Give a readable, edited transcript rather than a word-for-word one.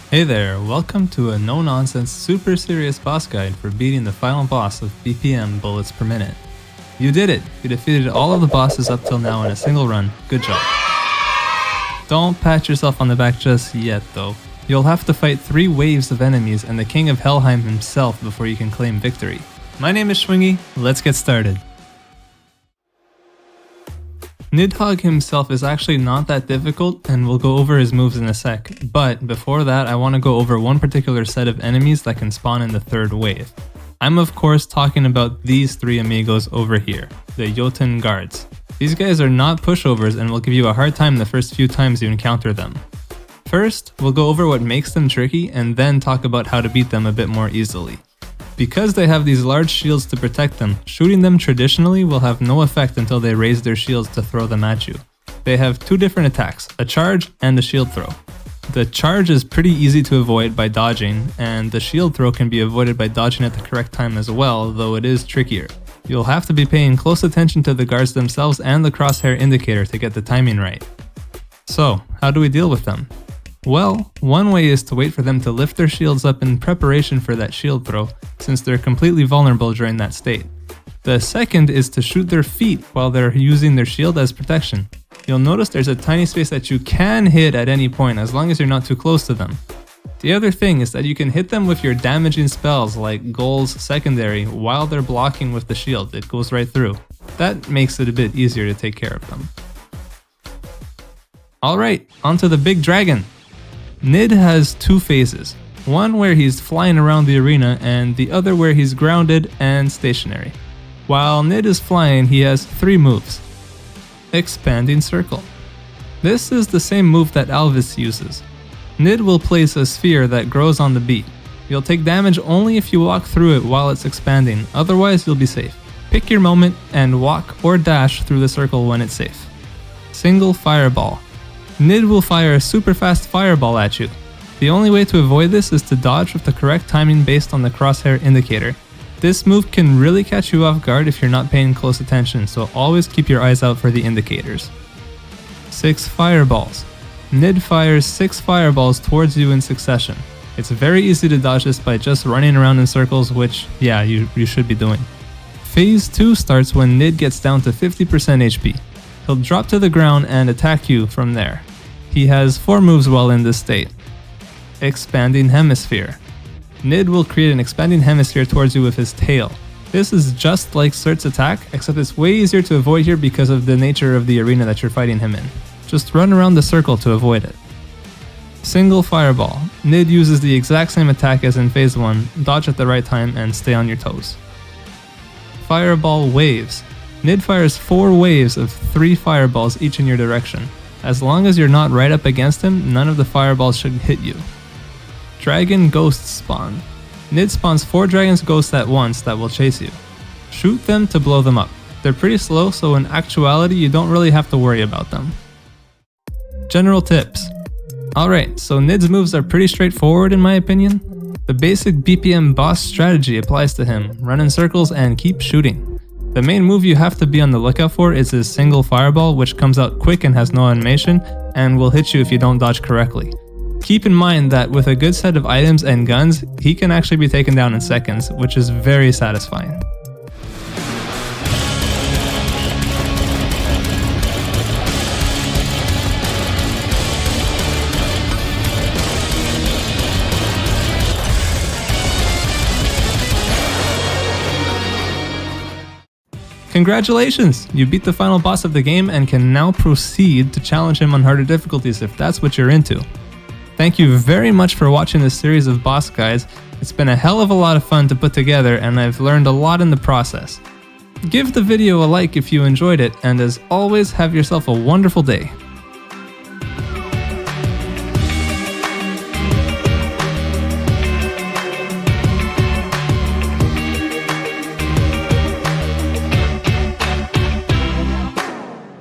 Hey there, welcome to a no-nonsense, super serious boss guide for beating the final boss of BPM bullets per minute. You did it! You defeated all of the bosses up till now in a single run. Good job. Don't pat yourself on the back just yet though. You'll have to fight 3 waves of enemies and the King of Helheim himself before you can claim victory. My name is Schwingy, let's get started. Nidhogg himself is actually not that difficult, and we'll go over his moves in a sec, but before that I want to go over one particular set of enemies that can spawn in the 3rd wave. I'm of course talking about these 3 amigos over here, the Jotunn Guards. These guys are not pushovers and will give you a hard time the first few times you encounter them. First, we'll go over what makes them tricky and then talk about how to beat them a bit more easily. Because they have these large shields to protect them, shooting them traditionally will have no effect until they raise their shields to throw them at you. They have 2 different attacks, a charge and a shield throw. The charge is pretty easy to avoid by dodging, and the shield throw can be avoided by dodging at the correct time as well, though it is trickier. You'll have to be paying close attention to the guards themselves and the crosshair indicator to get the timing right. So, how do we deal with them? Well, one way is to wait for them to lift their shields up in preparation for that shield throw, since they're completely vulnerable during that state. The second is to shoot their feet while they're using their shield as protection. You'll notice there's a tiny space that you can hit at any point as long as you're not too close to them. The other thing is that you can hit them with your damaging spells like Goal's secondary while they're blocking with the shield, it goes right through. That makes it a bit easier to take care of them. Alright, onto the big dragon! Nid has 2 phases, one where he's flying around the arena and the other where he's grounded and stationary. While Nid is flying, he has 3 moves. Expanding Circle. This is the same move that Alvis uses. Nid will place a sphere that grows on the beat. You'll take damage only if you walk through it while it's expanding, otherwise you'll be safe. Pick your moment and walk or dash through the circle when it's safe. Single Fireball. Nid will fire a super fast fireball at you. The only way to avoid this is to dodge with the correct timing based on the crosshair indicator. This move can really catch you off guard if you're not paying close attention, so always keep your eyes out for the indicators. 6 Fireballs. Nid fires 6 fireballs towards you in succession. It's very easy to dodge this by just running around in circles, which, yeah, you should be doing. Phase 2 starts when Nid gets down to 50% HP. He'll drop to the ground and attack you from there. He has 4 moves while in this state. Expanding Hemisphere. Nid will create an expanding hemisphere towards you with his tail. This is just like Surt's attack, except it's way easier to avoid here because of the nature of the arena that you're fighting him in. Just run around the circle to avoid it. Single Fireball. Nid uses the exact same attack as in Phase 1, dodge at the right time and stay on your toes. Fireball Waves. Nid fires 4 waves of 3 fireballs each in your direction. As long as you're not right up against him, none of the fireballs should hit you. Dragon Ghosts spawn. Nid spawns 4 Dragon's Ghosts at once that will chase you. Shoot them to blow them up. They're pretty slow, so in actuality you don't really have to worry about them. General tips. Alright, so Nid's moves are pretty straightforward in my opinion. The basic BPM boss strategy applies to him, run in circles and keep shooting. The main move you have to be on the lookout for is his single fireball, which comes out quick and has no animation, and will hit you if you don't dodge correctly. Keep in mind that with a good set of items and guns, he can actually be taken down in seconds, which is very satisfying. Congratulations! You beat the final boss of the game and can now proceed to challenge him on harder difficulties if that's what you're into. Thank you very much for watching this series of boss guides. It's been a hell of a lot of fun to put together and I've learned a lot in the process. Give the video a like if you enjoyed it, and as always, have yourself a wonderful day.